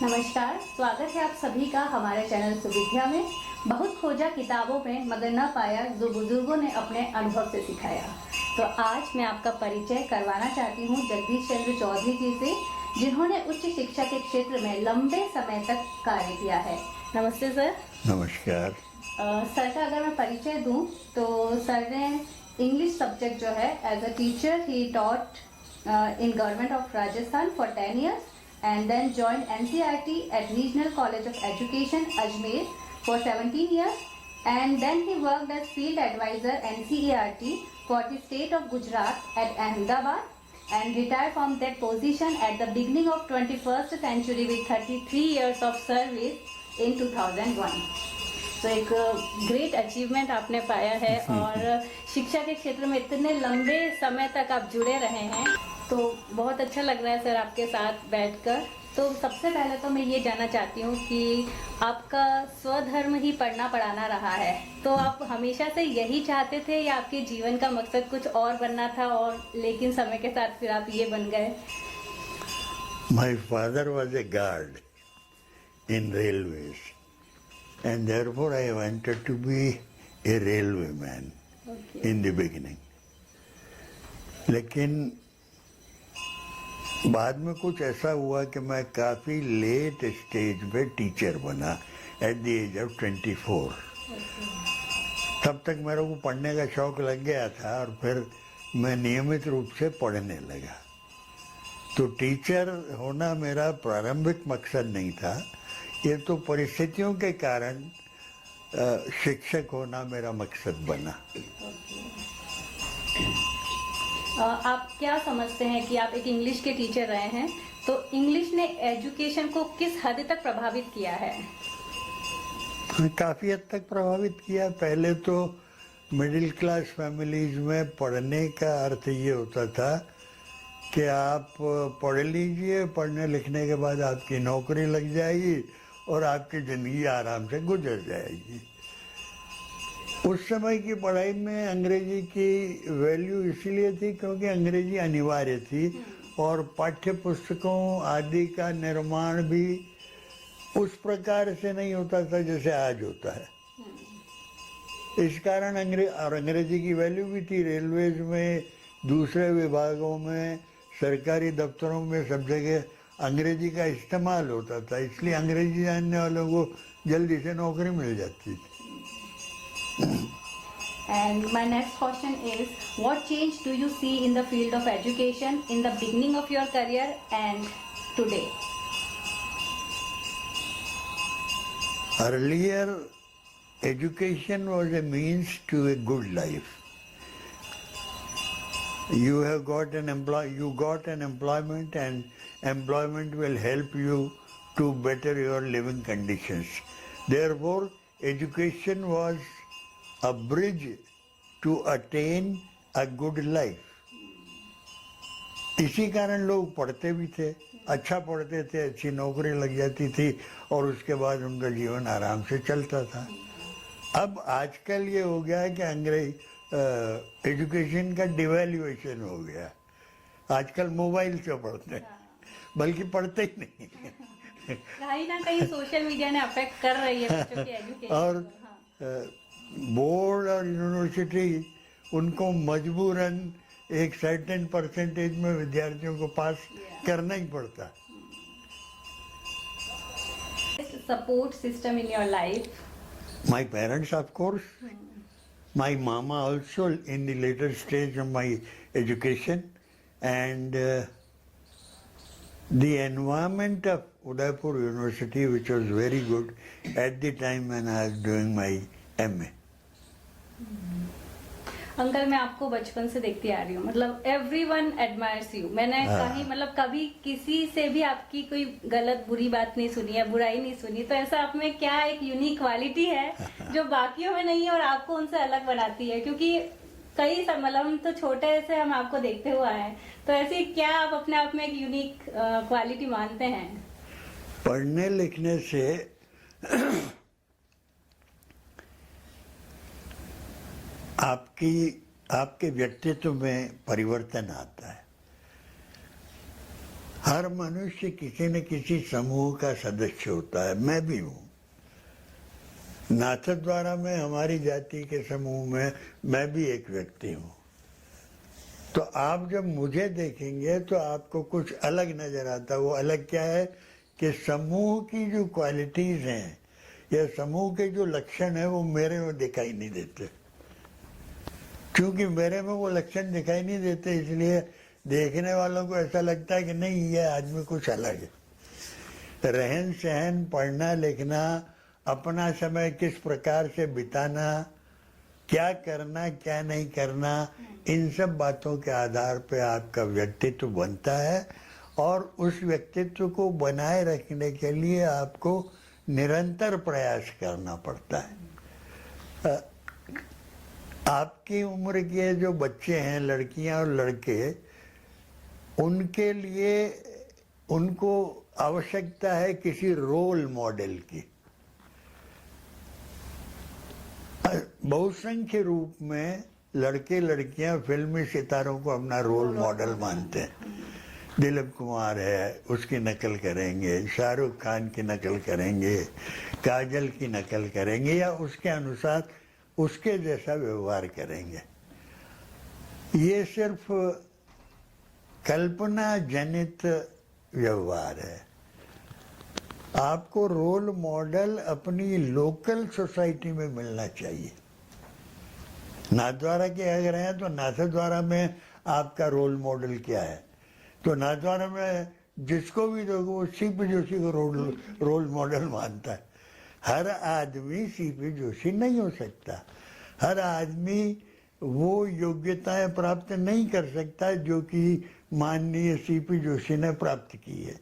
नमस्कार, स्वागत है आप सभी का हमारे चैनल सुविद्या में। बहुत खोजा किताबों में मगर न पाया जो बुजुर्गों ने अपने अनुभव से सिखाया। तो आज मैं आपका परिचय करवाना चाहती हूँ जगदीश चंद्र चौधरी जी से, जिन्होंने उच्च शिक्षा के क्षेत्र में लंबे समय तक कार्य किया है। नमस्ते सर। नमस्कार। सर का अगर मैं परिचय दूँ तो सर ने इंग्लिश सब्जेक्ट जो है एज अ टीचर ही taught in Government of Rajasthan for 10 years and then joined NCERT at Regional College of Education Ajmer for 17 years and then he worked as field advisor NCERT for the state of Gujarat at Ahmedabad and retired from that position at the beginning of 21st century with 33 years of service in 2001. तो एक great achievement आपने पाया है और शिक्षा के क्षेत्र में इतने लंबे समय तक आप जुड़े रहे हैं, तो बहुत अच्छा लग रहा है सर आपके साथ बैठकर। तो सबसे पहले तो मैं ये जानना चाहती हूँ कि आपका स्वधर्म ही पढ़ना पढ़ाना रहा है, तो आप हमेशा से यही चाहते थे या आपके जीवन का मकसद कुछ और बनना था और लेकिन समय के साथ फिर आप ये बन गए? My father was a guard in railways and therefore I wanted to be a railwayman in the beginning. लेकिन बाद में कुछ ऐसा हुआ कि मैं काफ़ी लेट स्टेज पे टीचर बना एट द एज ऑफ 24। तब तक मेरे को पढ़ने का शौक लग गया था और फिर मैं नियमित रूप से पढ़ने लगा। तो टीचर होना मेरा प्रारंभिक मकसद नहीं था, ये तो परिस्थितियों के कारण शिक्षक होना मेरा मकसद बना। आप क्या समझते हैं कि आप एक इंग्लिश के टीचर रहे हैं, तो इंग्लिश ने एजुकेशन को किस हद तक प्रभावित किया है? काफ़ी हद तक प्रभावित किया। पहले तो मिडिल क्लास फैमिलीज में पढ़ने का अर्थ ये होता था कि आप पढ़ लीजिए, पढ़ने लिखने के बाद आपकी नौकरी लग जाएगी और आपकी ज़िंदगी आराम से गुजर जाएगी। उस समय की पढ़ाई में अंग्रेजी की वैल्यू इसीलिए थी क्योंकि अंग्रेजी अनिवार्य थी और पाठ्य पुस्तकों आदि का निर्माण भी उस प्रकार से नहीं होता था जैसे आज होता है। इस कारण अंग्रेजी की वैल्यू भी थी। रेलवेज में, दूसरे विभागों में, सरकारी दफ्तरों में सब जगह अंग्रेजी का इस्तेमाल होता था, इसलिए अंग्रेजी जानने वालों को जल्दी से नौकरी मिल जाती थी। And my next question is, what change do you see in the field of education in the beginning of your career and today? Earlier, education was a means to a good life. You got an employment and employment will help you to better your living conditions. Therefore, education was a bridge to attain a good life. इसी कारण लोग पढ़ते भी थे, अच्छा पढ़ते थे, अच्छी नौकरी लग जाती थी और उसके बाद उनका जीवन आराम से चलता था। अब आजकल ये हो गया है कि एजुकेशन का डिवैल्यूएशन हो गया। आजकल मोबाइल से पढ़ते हैं, बल्कि पढ़ते ही नहीं। कहीं ना कहीं सोशल मीडिया ने अफेक्ट कर रही है बच्चों के एजुकेशन और बोर्ड और यूनिवर्सिटी उनको मजबूरन एक सर्टेन परसेंटेज में विद्यार्थियों को पास करना ही पड़ता। Support system in your life? My parents, of course. My mama also in the later stage of my education, and the environment of Udaipur University, which was very good at the time when I was doing my MA. Uncle, मैं आपको बचपन से देखती आ रही हूँ, मतलब everyone admires you. मैंने कहीं मतलब कभी किसी से भी आपकी कोई गलत बुरी बात नहीं सुनी है, बुराई नहीं सुनी। तो ऐसा आप में क्या एक यूनिक क्वालिटी है जो बाकियों में नहीं है और आपको उनसे अलग बनाती है? क्योंकि कई मतलब हम तो छोटे से हम आपको देखते हुए आए हैं, तो ऐसी क्या आप अपने आप में एक यूनिक क्वालिटी मानते हैं? पढ़ने लिखने से आपके व्यक्तित्व में परिवर्तन आता है। हर मनुष्य किसी न किसी समूह का सदस्य होता है, मैं भी हूँ। नाथद्वारा में हमारी जाति के समूह में मैं भी एक व्यक्ति हूँ। तो आप जब मुझे देखेंगे तो आपको कुछ अलग नजर आता है। वो अलग क्या है कि समूह की जो क्वालिटीज हैं या समूह के जो लक्षण है वो मेरे में दिखाई नहीं देते। क्योंकि मेरे में वो लक्षण दिखाई नहीं देते, इसलिए देखने वालों को ऐसा लगता है कि नहीं, ये आदमी कुछ अलग है। रहन सहन, पढ़ना लिखना, अपना समय किस प्रकार से बिताना, क्या करना क्या नहीं करना, इन सब बातों के आधार पे आपका व्यक्तित्व बनता है। और उस व्यक्तित्व को बनाए रखने के लिए आपको निरंतर प्रयास करना पड़ता है। आपकी उम्र के जो बच्चे हैं, लड़कियां और लड़के, उनके लिए उनको आवश्यकता है किसी रोल मॉडल की। बहुसंख्य रूप में लड़के लड़कियां फिल्मी सितारों को अपना रोल मॉडल मानते हैं। दिलीप कुमार है, उसकी नकल करेंगे, शाहरुख खान की नकल करेंगे, काजल की नकल करेंगे या उसके अनुसार उसके जैसा व्यवहार करेंगे। ये सिर्फ कल्पना जनित व्यवहार है। आपको रोल मॉडल अपनी लोकल सोसाइटी में मिलना चाहिए। नाथद्वारा के अगर हैं तो नाथद्वारा में आपका रोल मॉडल क्या है? तो नाथद्वारा में जिसको भी देखो वो सीपी जोशी को रोल मॉडल मानता है। हर आदमी सीपी जोशी नहीं हो सकता। हर आदमी वो योग्यताएं प्राप्त नहीं कर सकता जो कि माननीय सीपी जोशी ने प्राप्त की है।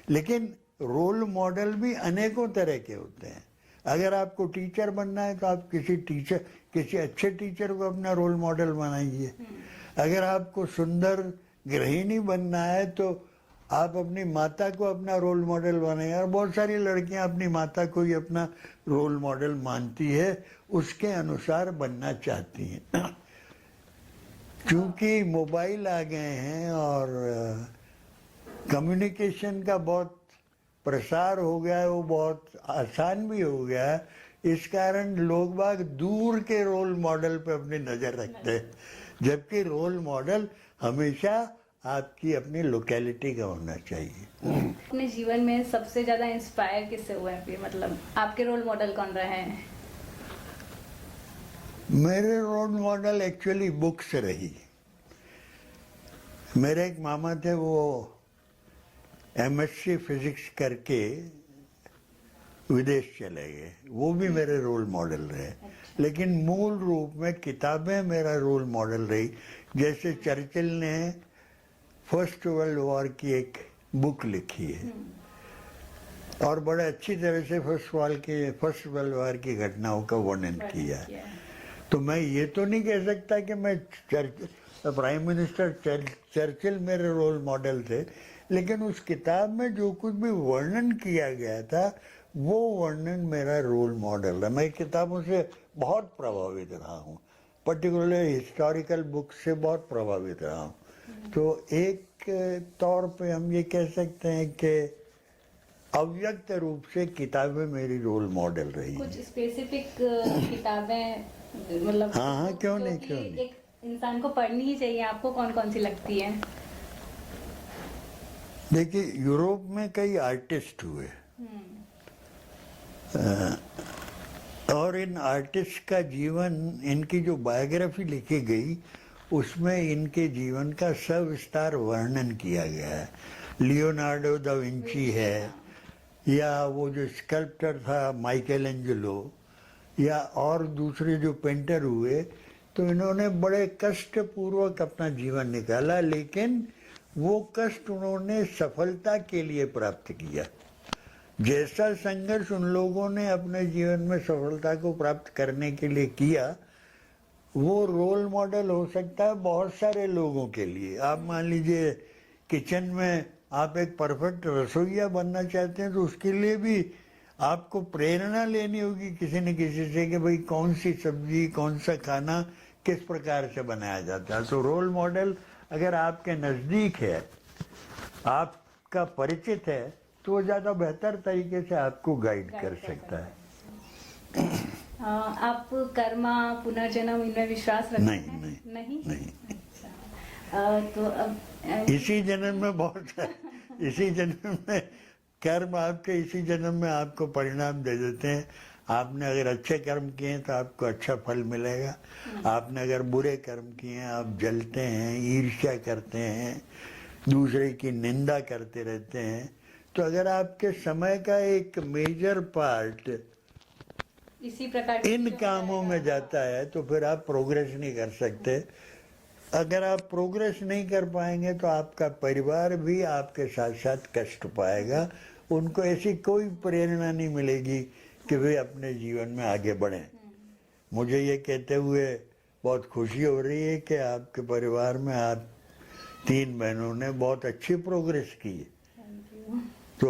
लेकिन रोल मॉडल भी अनेकों तरह के होते हैं। अगर आपको टीचर बनना है तो आप किसी अच्छे टीचर को अपना रोल मॉडल बनाइए। अगर आपको सुंदर गृहिणी बनना है तो आप अपनी माता को अपना रोल मॉडल बनाइए। और बहुत सारी लड़कियां अपनी माता को ही अपना रोल मॉडल मानती है, उसके अनुसार बनना चाहती हैं। क्योंकि मोबाइल आ गए हैं और कम्युनिकेशन का बहुत प्रसार हो गया है, वो बहुत आसान भी हो गया है। इस कारण लोग बाग दूर के रोल मॉडल पे अपनी नजर रखते हैं, जबकि रोल मॉडल हमेशा आपकी अपनी लोकेलिटी का होना चाहिए। अपने जीवन में सबसे ज्यादा इंस्पायर किससे हुए हैं? मतलब आपके रोल मॉडल कौन रहे हैं? मेरे रोल मॉडल एक्चुअली बुक्स रही। मेरे एक मामा थे, वो एमएससी फिजिक्स करके विदेश चले गए, वो भी मेरे रोल मॉडल रहे। लेकिन मूल रूप में किताबें मेरा रोल मॉडल रही। जैसे चर्चिल ने फर्स्ट वर्ल्ड वॉर की एक बुक लिखी है और बड़े अच्छी तरह से फर्स्ट वर्ल्ड वॉर की घटनाओं का वर्णन किया है। तो मैं ये तो नहीं कह सकता कि मैं प्राइम मिनिस्टर चर्चिल मेरे रोल मॉडल थे, लेकिन उस किताब में जो कुछ भी वर्णन किया गया था वो वर्णन मेरा रोल मॉडल है। मैं किताबों से बहुत प्रभावित रहा हूँ, पर्टिकुलरली हिस्टोरिकल बुक से बहुत प्रभावित रहा हूँ। तो एक तौर पे हम ये कह सकते हैं कि अव्यक्त रूप से किताबें मेरी रोल मॉडल रही हैं। कुछ स्पेसिफिक किताबें, मतलब हाँ, क्यों नहीं। एक इंसान को पढ़नी ही चाहिए, आपको कौन कौन सी लगती है? देखिए, यूरोप में कई आर्टिस्ट हुए और इन आर्टिस्ट का जीवन, इनकी जो बायोग्राफी लिखी गई उसमें इनके जीवन का सविस्तार वर्णन किया गया है। लियोनार्डो दा विंची है, या वो जो स्कल्प्टर था माइकल एंजेलो, या और दूसरे जो पेंटर हुए, तो इन्होंने बड़े कष्टपूर्वक अपना जीवन निकाला, लेकिन वो कष्ट उन्होंने सफलता के लिए प्राप्त किया। जैसा संघर्ष उन लोगों ने अपने जीवन में सफलता को प्राप्त करने के लिए किया, वो रोल मॉडल हो सकता है बहुत सारे लोगों के लिए। आप मान लीजिए किचन में आप एक परफेक्ट रसोइया बनना चाहते हैं, तो उसके लिए भी आपको प्रेरणा लेनी होगी किसी न किसी से कि भाई कौन सी सब्जी, कौन सा खाना किस प्रकार से बनाया जाता है। तो रोल मॉडल अगर आपके नज़दीक है, आप आपका परिचित है तो वो ज़्यादा बेहतर तरीके से आपको गाइड कर सकता है। आप कर्मा पुनर्जन्म इनमें विश्वास रखते नहीं, हैं? नहीं, नहीं। अच्छा। तो अब इसी जन्म में बहुत इसी जन्म में कर्म आपके इसी जन्म में आपको परिणाम दे देते हैं। आपने अगर अच्छे कर्म किए हैं तो आपको अच्छा फल मिलेगा। आपने अगर बुरे कर्म किए हैं, आप जलते हैं, ईर्ष्या करते हैं, दूसरे की निंदा करते रहते हैं, तो अगर आपके समय का एक मेजर पार्ट इसी प्रकार इन कामों में जाता है तो फिर आप प्रोग्रेस नहीं कर सकते। अगर आप प्रोग्रेस नहीं कर पाएंगे तो आपका परिवार भी आपके साथ साथ कष्ट पाएगा। उनको ऐसी कोई प्रेरणा नहीं मिलेगी कि वे अपने जीवन में आगे बढ़ें। मुझे ये कहते हुए बहुत खुशी हो रही है कि आपके परिवार में आप 3 बहनों ने बहुत अच्छी प्रोग्रेस की है। तो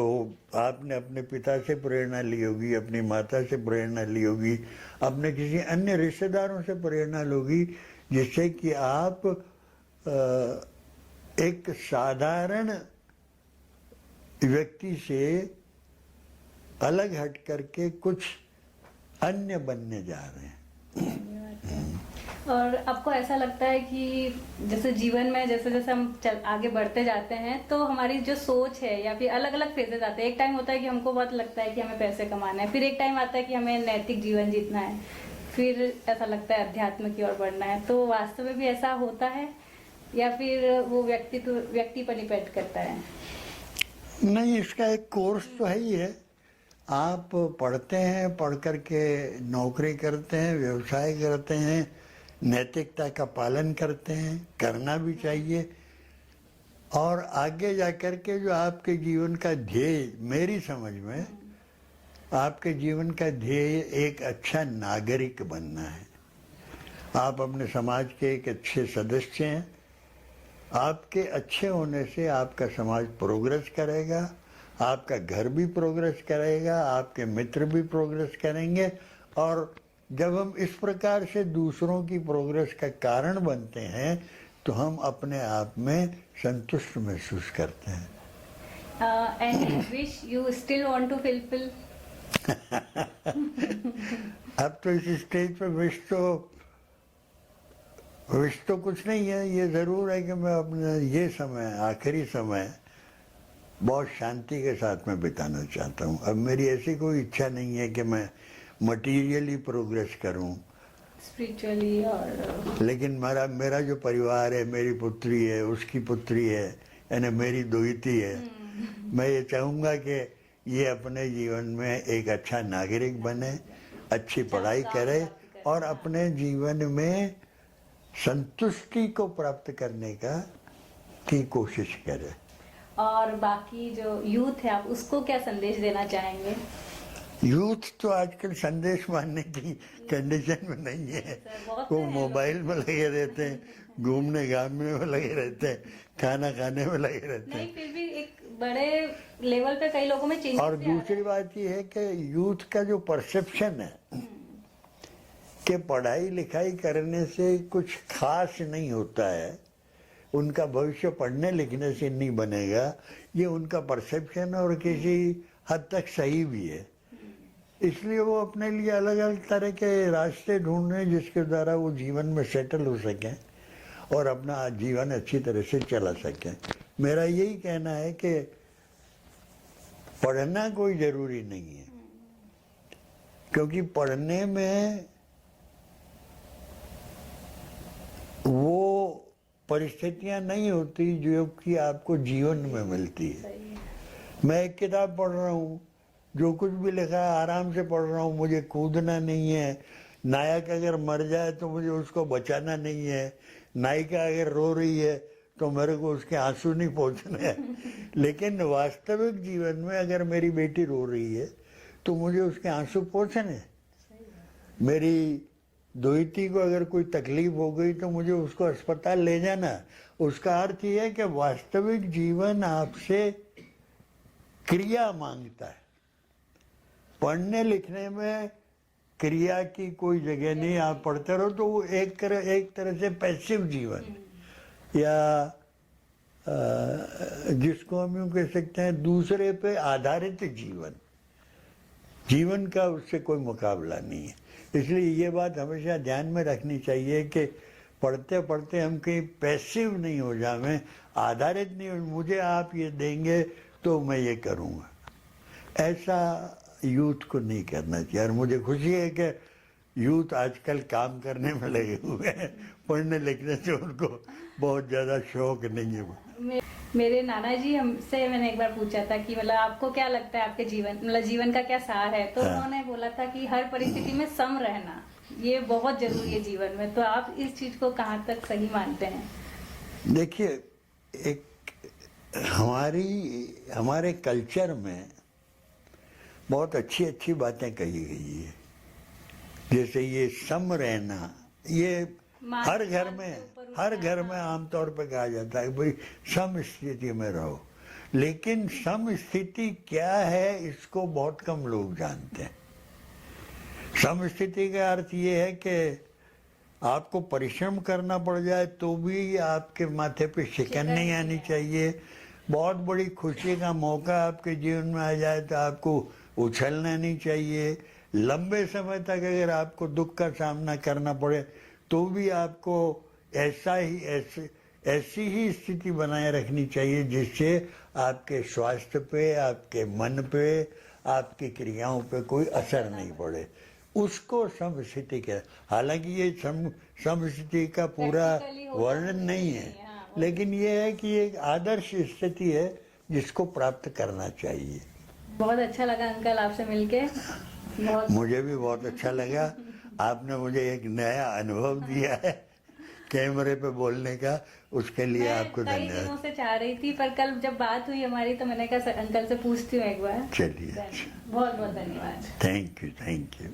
आपने अपने पिता से प्रेरणा ली होगी, अपनी माता से प्रेरणा ली होगी, अपने किसी अन्य रिश्तेदारों से प्रेरणा लोगी, जिससे कि आप एक साधारण व्यक्ति से अलग हट करके कुछ अन्य बनने जा रहे हैं। और आपको ऐसा लगता है कि जैसे जीवन में जैसे जैसे हम आगे बढ़ते जाते हैं तो हमारी जो सोच है या फिर अलग अलग फेजेस आते हैं। एक टाइम होता है कि हमको बहुत लगता है कि हमें पैसे कमाना है, फिर एक टाइम आता है कि हमें नैतिक जीवन जीतना है, फिर ऐसा लगता है अध्यात्म की ओर बढ़ना है। तो वास्तव में भी ऐसा होता है या फिर वो व्यक्ति पर डिपेंड करता है? नहीं, इसका एक कोर्स तो है ही है। आप पढ़ते हैं, पढ़ करके नौकरी करते हैं, व्यवसाय करते हैं, नैतिकता का पालन करते हैं, करना भी चाहिए। और आगे जाकर के जो आपके जीवन का ध्येय, मेरी समझ में आपके जीवन का ध्येय एक अच्छा नागरिक बनना है। आप अपने समाज के एक अच्छे सदस्य हैं। आपके अच्छे होने से आपका समाज प्रोग्रेस करेगा, आपका घर भी प्रोग्रेस करेगा, आपके मित्र भी प्रोग्रेस करेंगे। और जब हम इस प्रकार से दूसरों की प्रोग्रेस का कारण बनते हैं तो हम अपने आप में संतुष्ट महसूस करते हैं। And wish you still want to fulfil? अब तो इस स्टेज पे विश तो कुछ नहीं है। ये ज़रूर है कि मैं अपना ये समय, आखिरी समय बहुत शांति के साथ में बिताना चाहता हूँ। अब मेरी ऐसी कोई इच्छा नहीं है कि मैं मटीरियली प्रोग्रेस करूं, स्पिरिचुअली। और लेकिन मेरा जो परिवार है, मेरी पुत्री है, उसकी पुत्री है, यानी मेरी दोहिती है, मैं ये चाहूँगा कि ये अपने जीवन में एक अच्छा नागरिक बने, अच्छी पढ़ाई करे और अपने जीवन में संतुष्टि को प्राप्त करने की कोशिश करे। और बाकी जो यूथ है, आप उसको क्या संदेश देना चाहेंगे? यूथ तो आजकल संदेश मानने की कंडीशन में नहीं है। वो मोबाइल में लगे रहते हैं, घूमने घामने में लगे रहते हैं, खाना खाने में लगे रहते हैं। नहीं, फिर भी एक बड़े लेवल पे कई लोगों में चेंज। और दूसरी बात ये है कि यूथ का जो परसेप्शन है कि पढ़ाई लिखाई करने से कुछ खास नहीं होता है, उनका भविष्य पढ़ने लिखने से नहीं बनेगा, ये उनका परसेप्शन और किसी हद तक सही भी है। इसलिए वो अपने लिए अलग अलग तरह के रास्ते ढूंढ रहे हैं जिसके द्वारा वो जीवन में सेटल हो सकें और अपना जीवन अच्छी तरह से चला सकें। मेरा यही कहना है कि पढ़ना कोई ज़रूरी नहीं है, क्योंकि पढ़ने में वो परिस्थितियां नहीं होती जो कि आपको जीवन में मिलती है। मैं एक किताब पढ़ रहा हूँ, जो कुछ भी लिखा है आराम से पढ़ रहा हूँ, मुझे कूदना नहीं है। नायक अगर मर जाए तो मुझे उसको बचाना नहीं है, नायिका अगर रो रही है तो मेरे को उसके आंसू नहीं पहुँचने हैं। लेकिन वास्तविक जीवन में अगर मेरी बेटी रो रही है तो मुझे उसके आंसू पहुँचने। मेरी दोहिती को अगर कोई तकलीफ हो गई तो मुझे उसको अस्पताल ले जाना। उसका अर्थ ये है कि वास्तविक जीवन आपसे क्रिया मांगता है। पढ़ने लिखने में क्रिया की कोई जगह नहीं। आप पढ़ते रहो तो वो एक तरह से पैसिव जीवन या जिसको हम यूँ कह सकते हैं दूसरे पे आधारित जीवन, जीवन का उससे कोई मुकाबला नहीं है। इसलिए ये बात हमेशा ध्यान में रखनी चाहिए कि पढ़ते पढ़ते हम कहीं पैसिव नहीं हो जाएं, आधारित नहीं हो, मुझे आप ये देंगे तो मैं ये करूँगा, ऐसा यूथ को नहीं करना चाहिए। और मुझे खुशी है कि यूथ आजकल काम करने में लगे हुए हैं, पढ़ने लिखने से उनको बहुत ज़्यादा शौक नहीं है। मेरे नाना जी हमसे मैंने एक बार पूछा था कि मतलब आपको क्या लगता है आपके जीवन मतलब जीवन का क्या सार है, तो हाँ। उन्होंने बोला था कि हर परिस्थिति में सम रहना ये बहुत जरूरी है जीवन में। तो आप इस चीज को कहाँ तक सही मानते हैं? देखिए, एक हमारे कल्चर में बहुत अच्छी अच्छी बातें कही गई है, जैसे ये सम रहना, ये हर घर में आमतौर पर कहा जाता है भाई सम स्थिति में रहो, लेकिन सम स्थिति क्या है इसको बहुत कम लोग जानते हैं। सम स्थिति का अर्थ ये है कि आपको परिश्रम करना पड़ जाए तो भी आपके माथे पे शिकन नहीं आनी चाहिए। बहुत बड़ी खुशी का मौका आपके जीवन में आ जाए तो आपको उछलना नहीं चाहिए। लंबे समय तक अगर आपको दुख का सामना करना पड़े तो भी आपको ऐसी ही स्थिति बनाए रखनी चाहिए जिससे आपके स्वास्थ्य पे, आपके मन पे, आपकी क्रियाओं पे कोई असर नहीं पड़े, उसको समस्थिति कह। हालांकि ये समस्थिति का पूरा वर्णन नहीं है, लेकिन ये है कि एक आदर्श स्थिति है जिसको प्राप्त करना चाहिए। बहुत अच्छा लगा अंकल आपसे मिलके। मुझे भी बहुत अच्छा लगा। आपने मुझे एक नया अनुभव दिया है कैमरे पे बोलने का, उसके लिए आपको कई धन्यवाद। दिनों से चाह रही थी, पर कल जब बात हुई हमारी तो मैंने कहा अंकल से पूछती हूँ एक बार। चलिए, बहुत बहुत धन्यवाद। Thank you.